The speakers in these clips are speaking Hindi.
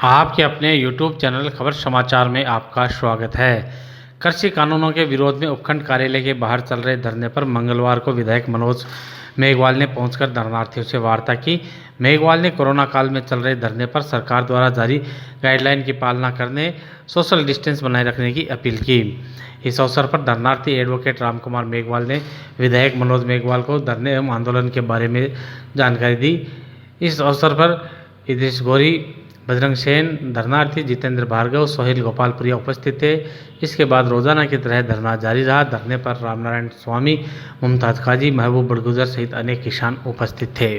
आपके अपने YouTube चैनल खबर समाचार में आपका स्वागत है। कृषि कानूनों के विरोध में उपखंड कार्यालय के बाहर चल रहे धरने पर मंगलवार को विधायक मनोज मेघवाल ने पहुंचकर धरनार्थियों से वार्ता की। मेघवाल ने कोरोना काल में चल रहे धरने पर सरकार द्वारा जारी गाइडलाइन की पालना करने, सोशल डिस्टेंस बनाए रखने की अपील की। इस अवसर पर धरनार्थी एडवोकेट रामकुमार मेघवाल ने विधायक मनोज मेघवाल को धरने एवं आंदोलन के बारे में जानकारी दी। इस अवसर पर इद्रिस गोरी, बजरंग सेन, धरनार्थी जितेंद्र भार्गव, सोहेल गोपालपुरिया उपस्थित थे। इसके बाद रोजाना की तरह धरना जारी रहा। धरने पर रामनारायण स्वामी, मुमताज काजी, महबूब बड़गुजर सहित अनेक किसान उपस्थित थे।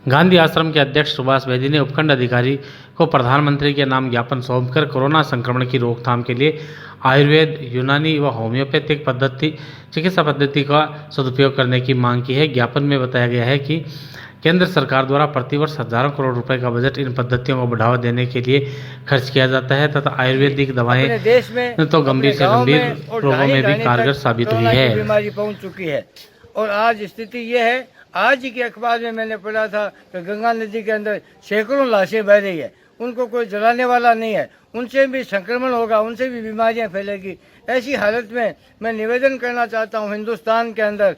गांधी आश्रम के अध्यक्ष सुभाष बैदी ने उपखंड अधिकारी को प्रधानमंत्री के नाम ज्ञापन सौंपकर कोरोना संक्रमण की रोकथाम के लिए आयुर्वेद, यूनानी व होम्योपैथिक चिकित्सा पद्धति का सदुपयोग करने की मांग की है। ज्ञापन में बताया गया है कि केंद्र सरकार द्वारा प्रतिवर्ष हजारों करोड़ रुपए का बजट इन पद्धतियों को बढ़ावा देने के लिए खर्च किया जाता है तथा आयुर्वेदिक दवाएं देश में तो गंभीर से गंभीर रोगों में भी कारगर साबित हुई है। बीमारी पहुंच चुकी है और आज स्थिति ये है। आज ही के अखबार में मैंने पढ़ा था कि गंगा नदी के अंदर सैकड़ों लाशें बह रही है, उनको कोई जलाने वाला नहीं है, उनसे भी संक्रमण होगा, उनसे भी बीमारियां फैलेगी। ऐसी हालत में मैं निवेदन करना चाहता हूं, हिंदुस्तान के अंदर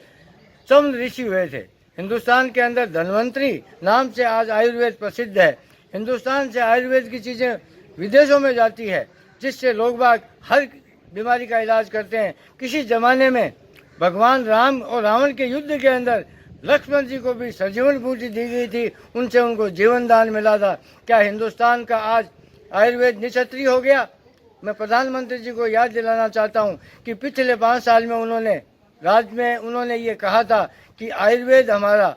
चंद ऋषि हुए थे, हिंदुस्तान के अंदर धन्वंतरी नाम से आज आयुर्वेद प्रसिद्ध है। हिंदुस्तान से आयुर्वेद की चीज़ें विदेशों में जाती है, जिससे लोग बाग हर बीमारी का इलाज करते हैं। किसी जमाने में भगवान राम और रावण के युद्ध के अंदर लक्ष्मण जी को भी सजीवन बूटी दी गई थी, उनसे उनको जीवन दान मिला था। क्या हिंदुस्तान का आज आयुर्वेद निक्षत्रिय हो गया? मैं प्रधानमंत्री जी को याद दिलाना चाहता हूँ कि पिछले 5 साल में उन्होंने ये कहा था कि आयुर्वेद हमारा,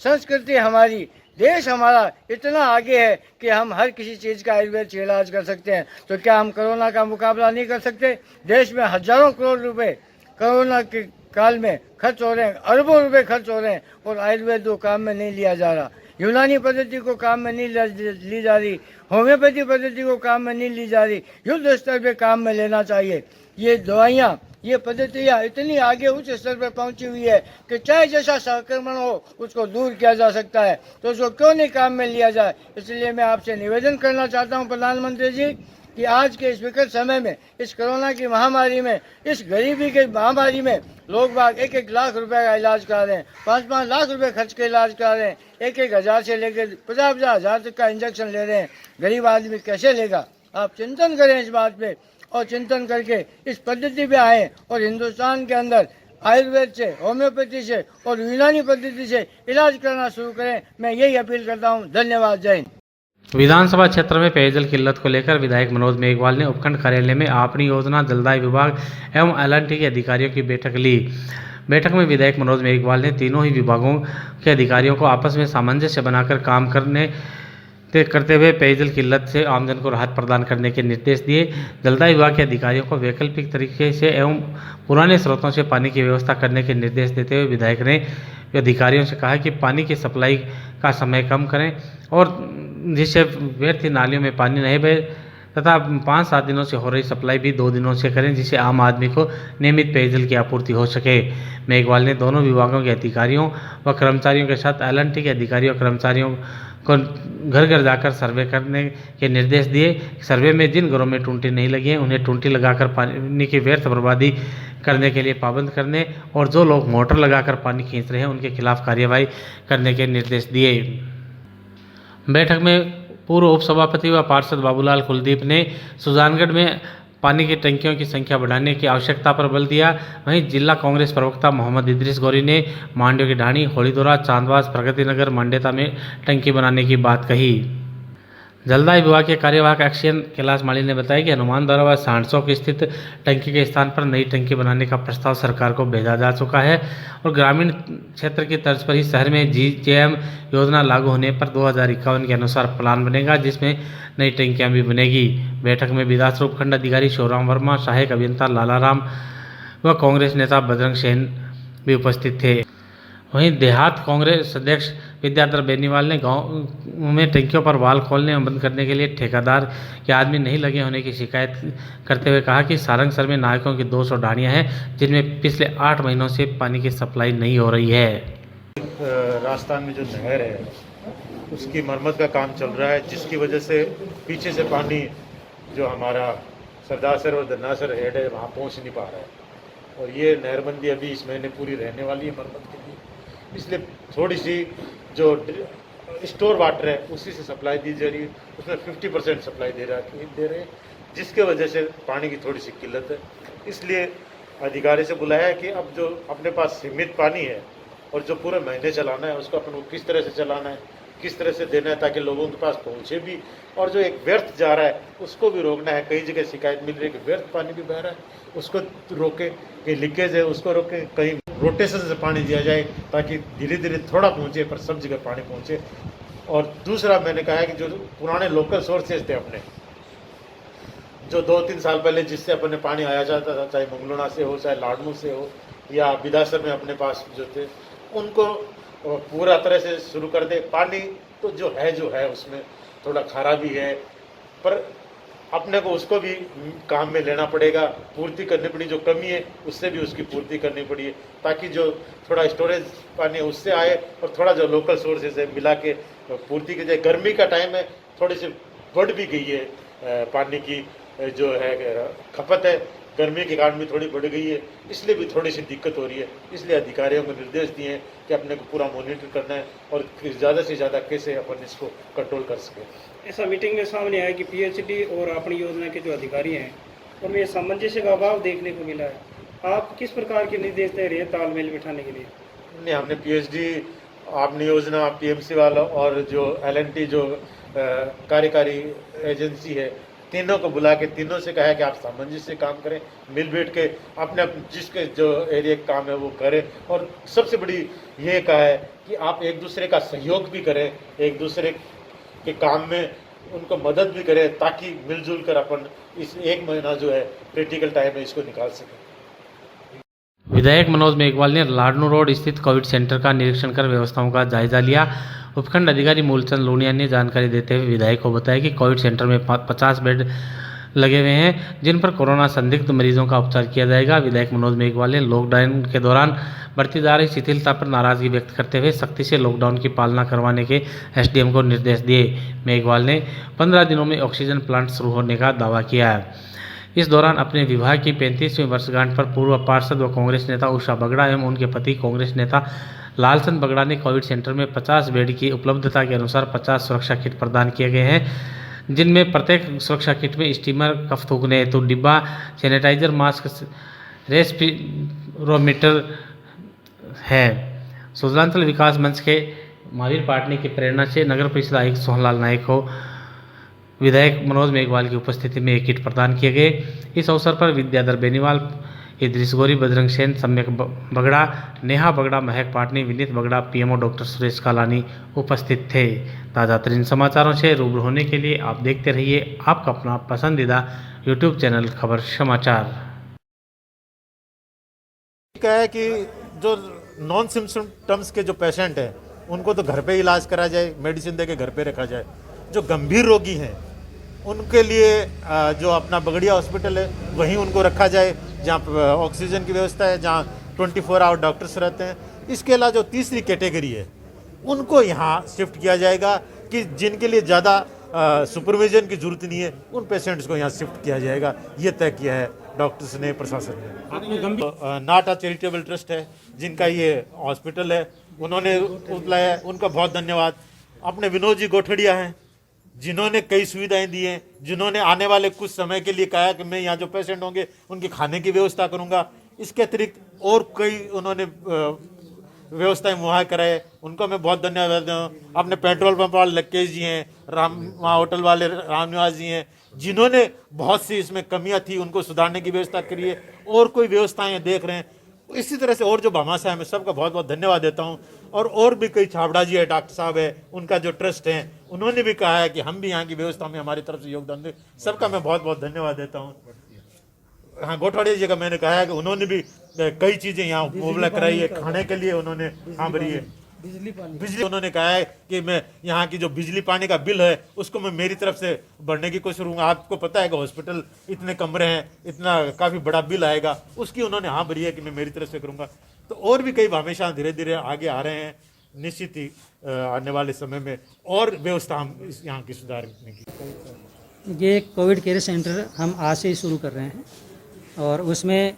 संस्कृति हमारी, देश हमारा इतना आगे है कि हम हर किसी चीज़ का आयुर्वेद से इलाज कर सकते हैं। तो क्या हम कोरोना का मुकाबला नहीं कर सकते? देश में हजारों करोड़ रुपए कोरोना के काल में खर्च हो रहे हैं, अरबों रुपए खर्च हो रहे हैं और आयुर्वेद को काम में नहीं लिया जा रहा। यूनानी पद्धति को काम में नहीं ली जा रही, होम्योपैथी पद्धति को काम में नहीं ली जा रही, युद्ध स्तर पे काम में लेना चाहिए। ये दवाइयाँ, ये पद्धतियाँ इतनी आगे उच्च स्तर पर पहुंची हुई है कि चाहे जैसा संक्रमण हो उसको दूर किया जा सकता है, तो उसको क्यों नहीं काम में लिया जाए। इसलिए मैं आपसे निवेदन करना चाहता हूं प्रधानमंत्री जी कि आज के इस विकट समय में, इस कोरोना की महामारी में, इस गरीबी की महामारी में लोग बाग 1-1 लाख रुपए का इलाज करा रहे हैं, 5-5 लाख रुपए खर्च के इलाज करा रहे हैं, 1-1 हज़ार से लेकर 50-50 हज़ार तक का इंजेक्शन ले रहे हैं। गरीब आदमी कैसे लेगा? आप चिंतन करें इस बात पे और चिंतन करके इस पद्धति पे आए और हिंदुस्तान के अंदर आयुर्वेद से, होम्योपैथी से और यूनानी पद्धति से इलाज करना शुरू करें। मैं यही अपील करता हूँ। धन्यवाद। जय हिंद। विधानसभा क्षेत्र में पेयजल किल्लत को लेकर विधायक मनोज मेघवाल ने उपखंड कार्यालय में आपनी योजना, जलदाय विभाग एवं LNT के अधिकारियों की बैठक ली। बैठक में विधायक मनोज मेघवाल ने तीनों ही विभागों के अधिकारियों को आपस में सामंजस्य बनाकर काम करते हुए पेयजल किल्लत से आमजन को राहत प्रदान करने के निर्देश दिए। जलदाय विभाग के अधिकारियों को वैकल्पिक तरीके से एवं पुराने स्रोतों से पानी की व्यवस्था करने के निर्देश देते हुए विधायक ने अधिकारियों से कहा कि पानी की सप्लाई का समय कम करें और जिससे व्यर्थ नालियों में पानी नहीं बहे तथा 5-7 दिनों से हो रही सप्लाई भी 2 दिनों से करें, जिससे आम आदमी को नियमित पेयजल की आपूर्ति हो सके। मेघवाल ने दोनों विभागों के अधिकारियों व कर्मचारियों के साथ LNT के अधिकारियों और कर्मचारियों को घर घर जाकर सर्वे करने के निर्देश दिए। सर्वे में जिन घरों में टूंटी नहीं लगी है उन्हें टूंटी लगाकर पानी की व्यर्थ बर्बादी करने के लिए पाबंद करने और जो लोग मोटर लगाकर पानी खींच रहे हैं उनके खिलाफ कार्यवाही करने के निर्देश दिए। बैठक में पूर्व उपसभापति व पार्षद बाबूलाल कुलदीप ने सुजानगढ़ में पानी की टंकियों की संख्या बढ़ाने की आवश्यकता पर बल दिया। वहीं जिला कांग्रेस प्रवक्ता मोहम्मद इद्रिस गोरी ने मांड्यो की ढाणी, होलीदोरा, चांदवास, प्रगति नगर, मंडेता में टंकी बनाने की बात कही। जलदाय विभाग के कार्यवाहक एक्शन कैलाश माली ने बताया कि हनुमानदारा व सांडचौक स्थित टंकी के स्थान पर नई टंकी बनाने का प्रस्ताव सरकार को भेजा जा चुका है और ग्रामीण क्षेत्र की तर्ज पर ही शहर में GJM योजना लागू होने पर 2051 के अनुसार प्लान बनेगा, जिसमें नई टंकियां भी बनेगी। बैठक में विधानसभा उपखंड अधिकारी शिवराम वर्मा, सहायक अभियंता लालाराम व कांग्रेस नेता बजरंग सेन भी उपस्थित थे। वहीं देहात कांग्रेस अध्यक्ष विद्याधर बेनीवाल ने गांव में टंकियों पर वाल्व खोलने एवं बंद करने के लिए ठेकेदार के आदमी नहीं लगे होने की शिकायत करते हुए कहा कि सारंगसर में नायकों की 200 ढाणियां हैं, जिनमें पिछले 8 महीनों से पानी की सप्लाई नहीं हो रही है। राजस्थान में जो नहर है उसकी मरम्मत का काम चल रहा है, जिसकी वजह से पीछे से पानी जो हमारा सरदार सर और दन्ना सर हेड है वहाँ पहुँच नहीं पा रहा है। और ये नहरबंदी अभी इस महीने पूरी रहने वाली है मरम्मत के लिए, इसलिए थोड़ी सी जो स्टोर वाटर है उसी से सप्लाई दी जा रही है, उसमें 50% सप्लाई दे रहे हैं, जिसके वजह से पानी की थोड़ी सी किल्लत है। इसलिए अधिकारी से बुलाया है कि अब जो अपने पास सीमित पानी है और जो पूरे महीने चलाना है उसको अपन को किस तरह से चलाना है, किस तरह से देना है ताकि लोगों के पास पहुँचे भी, और जो एक व्यर्थ जा रहा है उसको भी रोकना है। कई जगह शिकायत मिल रही है कि व्यर्थ पानी भी बह रहा है, उसको रोके, कहीं लीकेज है उसको रोके, कहीं रोटेशन से पानी दिया जाए ताकि धीरे धीरे थोड़ा पहुँचे पर सब जगह पानी पहुँचे। और दूसरा मैंने कहा है कि जो पुराने लोकल सोर्सेज थे अपने, जो 2-3 साल पहले जिससे अपने पानी आया जाता था, चाहे मंगलोना से हो, चाहे लाडनू से हो या बिदासर में अपने पास जो थे, उनको पूरा तरह से शुरू कर दे। पानी तो जो है उसमें थोड़ा खारा भी है, पर अपने को उसको भी काम में लेना पड़ेगा, पूर्ति करनी पड़ी, जो कमी है उससे भी उसकी पूर्ति करनी पड़ी है ताकि जो थोड़ा स्टोरेज पानी है उससे आए और थोड़ा जो लोकल सोर्सेज है मिला के पूर्ति की जाए। गर्मी का टाइम है, थोड़ी सी बढ़ भी गई है पानी की जो है खपत है, गर्मी के कारण भी थोड़ी बढ़ गई है, इसलिए भी थोड़ी सी दिक्कत हो रही है। इसलिए अधिकारियों को निर्देश दिए हैं कि अपने को पूरा मॉनिटर करना है और ज़्यादा से ज़्यादा कैसे अपन इसको कंट्रोल कर सकें। ऐसा मीटिंग में सामने आया कि पीएचडी और अपनी योजना के जो अधिकारी हैं उनमें सामंजस्य का अभाव देखने को मिला है। आप किस प्रकार के निर्देश दे रहे हैं तालमेल बिठाने के लिए? नहीं, हमने पीएचडी, अपनी योजना, पीएमसी वाला और जो एलएनटी जो कार्यकारी एजेंसी है, तीनों को बुला के तीनों से कहा है कि आप सामंजस्य से काम करें, मिल बैठ के अपने जिसके जो एरिया काम है वो करें। और सबसे बड़ी ये कहा है कि आप एक दूसरे का सहयोग भी करें, एक दूसरे के काम में उनको मदद भी करें ताकि मिलजुल कर अपन इस एक महीना जो है क्रिटिकल टाइम है इसको निकाल सकें। विधायक मनोज मेघवाल ने लाडनू रोड स्थित कोविड सेंटर का निरीक्षण कर व्यवस्थाओं का जायजा लिया। उपखंड अधिकारी मूलचंद लूनिया ने जानकारी देते हुए विधायक को बताया कि कोविड सेंटर में 50 बेड लगे हुए हैं जिन पर कोरोना संदिग्ध मरीजों का उपचार किया जाएगा। विधायक मनोज मेघवाल ने लॉकडाउन के दौरान बरती जा रही शिथिलता पर नाराजगी व्यक्त करते हुए सख्ती से लॉकडाउन की पालना करवाने के एसडीएम को निर्देश दिए। मेघवाल ने 15 दिनों में ऑक्सीजन प्लांट शुरू होने का दावा किया है। इस दौरान अपने विभाग की 35वीं वर्षगांठ पर पूर्व पार्षद व कांग्रेस नेता उषा बगड़ा एवं उनके पति कांग्रेस नेता लालचंद बगड़ा ने कोविड सेंटर में 50 बेड की उपलब्धता के अनुसार 50 सुरक्षा किट प्रदान किए गए हैं, जिनमें प्रत्येक सुरक्षा किट में स्टीमर, कफ थूकने हेतु डिब्बा, सैनिटाइजर, मास्क, रेस्पिरोमीटर है। सुजलांचल विकास मंच के महावीर पाटनी की प्रेरणा से नगर परिषद आयुक्त सोहनलाल नायक को विधायक मनोज मेघवाल की उपस्थिति में एक किट प्रदान किए गए। इस अवसर पर विद्याधर बेनीवाल, इद्रिस गोरी, बजरंग सेन, सम्यक बगड़ा, नेहा बगड़ा, महक पाटनी, विनीत बगड़ा, पीएमओ डॉक्टर सुरेश कालानी उपस्थित थे। ताज़ा तरीन समाचारों से रूबरू होने के लिए आप देखते रहिए आपका अपना पसंदीदा यूट्यूब चैनल खबर समाचार। क्या है कि जो नॉन सिम्टम्स के जो पेशेंट हैं उनको तो घर पे इलाज करा जाए, मेडिसिन दे के घर पे रखा जाए। जो गंभीर रोगी हैं उनके लिए जो अपना बगड़िया हॉस्पिटल है वहीं उनको रखा जाए, जहाँ ऑक्सीजन की व्यवस्था है, जहाँ 24 आवर डॉक्टर्स रहते हैं। इसके अलावा जो तीसरी कैटेगरी है उनको यहाँ शिफ्ट किया जाएगा कि जिनके लिए ज़्यादा सुपरविजन की जरूरत नहीं है, उन पेशेंट्स को यहाँ शिफ्ट किया जाएगा। ये तय किया है डॉक्टर्स ने, प्रशासन ने। नाटा चैरिटेबल ट्रस्ट है जिनका ये हॉस्पिटल है, उन्होंने बुलाया है, उनका बहुत धन्यवाद। अपने विनोद जी गोठड़िया हैं जिन्होंने कई सुविधाएं दी हैं, जिन्होंने आने वाले कुछ समय के लिए कहा कि मैं यहाँ जो पेशेंट होंगे उनके खाने की व्यवस्था करूँगा। इसके अतिरिक्त और कई उन्होंने व्यवस्थाएं मुहैया कराए, उनको मैं बहुत धन्यवाद देता हूँ। अपने पेट्रोल पंप वाले लक्केश जी हैं, वहाँ होटल वाले रामनिवास जी हैं, जिन्होंने बहुत सी इसमें कमियाँ थी उनको सुधारने की व्यवस्था करी है, और कोई व्यवस्थाएं देख रहे हैं। इसी तरह से और जो भामाशाह है, मैं सबका बहुत बहुत धन्यवाद देता हूँ। और भी कई छाबड़ा जी है, डॉक्टर साहब है, उनका जो ट्रस्ट है, उन्होंने भी कहा है कि हम भी यहाँ की व्यवस्था में हमारी तरफ से योगदान दें। सबका मैं बहुत बहुत धन्यवाद देता हूँ। हाँ, गोठवाड़िया जी का मैंने कहा है कि उन्होंने भी कई चीज़ें यहाँ मुबला कराई है, खाने के लिए उन्होंने हाँ भरी है, बिजली उन्होंने कहा है कि मैं यहाँ की जो बिजली पानी का बिल है उसको मैं मेरी तरफ से भरने की कोशिश करूँगा। आपको पता है कि हॉस्पिटल इतने कमरे हैं, इतना काफ़ी बड़ा बिल आएगा, उसकी उन्होंने हाँ भरी है कि मैं मेरी तरफ से करूँगा। तो और भी कई हमेशा धीरे धीरे आगे आ रहे हैं। निश्चित ही आने वाले समय में और व्यवस्था हम यहाँ की सुधारने की। ये कोविड केयर सेंटर हम आज से ही शुरू कर रहे हैं और उसमें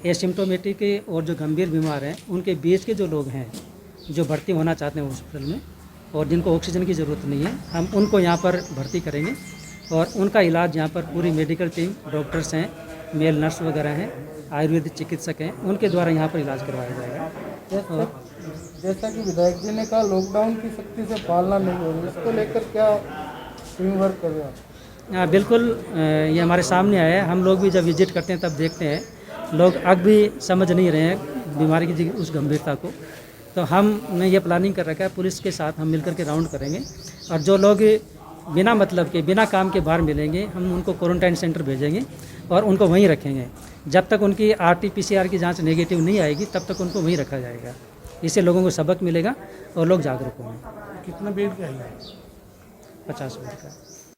एसिम्टोमेटिक और जो गंभीर बीमार हैं उनके बीच के जो लोग हैं जो भर्ती होना चाहते हैं हॉस्पिटल में और जिनको ऑक्सीजन की ज़रूरत नहीं है, हम उनको यहाँ पर भर्ती करेंगे और उनका इलाज यहाँ पर पूरी मेडिकल टीम, डॉक्टर्स हैं, मेल नर्स वगैरह हैं, आयुर्वेदिक चिकित्सक हैं, उनके द्वारा यहाँ पर इलाज करवाया जाएगा। जैसा कि विधायक जी ने कहा लॉकडाउन की सख्ती से पालना नहीं हो रही, इसको लेकर क्या टीम वर्क कर रहे हैं? हाँ बिल्कुल, ये हमारे सामने आया है। हम लोग भी जब विजिट करते हैं तब देखते हैं लोग अब भी समझ नहीं रहे हैं बीमारी की उस गंभीरता को। तो हमने ये प्लानिंग कर रखा है, पुलिस के साथ हम मिलकर के राउंड करेंगे और जो लोग बिना मतलब के, बिना काम के बाहर मिलेंगे हम उनको क्वारंटाइन सेंटर भेजेंगे और उनको वहीं रखेंगे। जब तक उनकी RT-PCR की जांच नेगेटिव नहीं आएगी तब तक उनको वहीं रखा जाएगा। इससे लोगों को सबक मिलेगा और लोग जागरूक होंगे। कितना बेड का है? 50 बेड का।